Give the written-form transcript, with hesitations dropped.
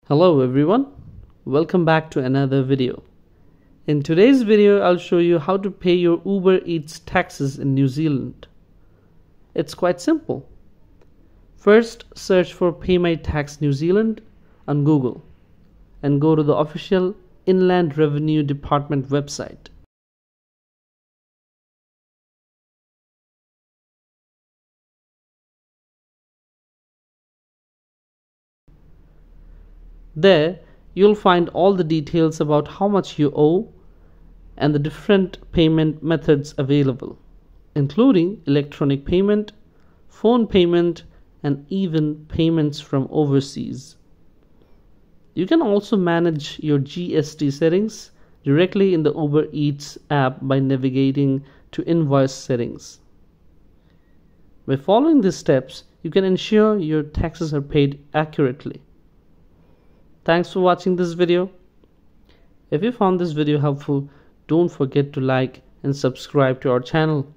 Hello everyone, welcome back to another video. In today's video, I'll show you how to pay your Uber Eats taxes in New Zealand. It's quite simple. First, search for Pay My Tax New Zealand on Google and go to the official Inland Revenue Department website. There, you'll find all the details about how much you owe and the different payment methods available, including electronic payment, phone payment, and even payments from overseas. You can also manage your GST settings directly in the Uber Eats app by navigating to Invoice Settings. By following these steps, you can ensure your taxes are paid accurately. Thanks for watching this video. If you found this video helpful, don't forget to like and subscribe to our channel.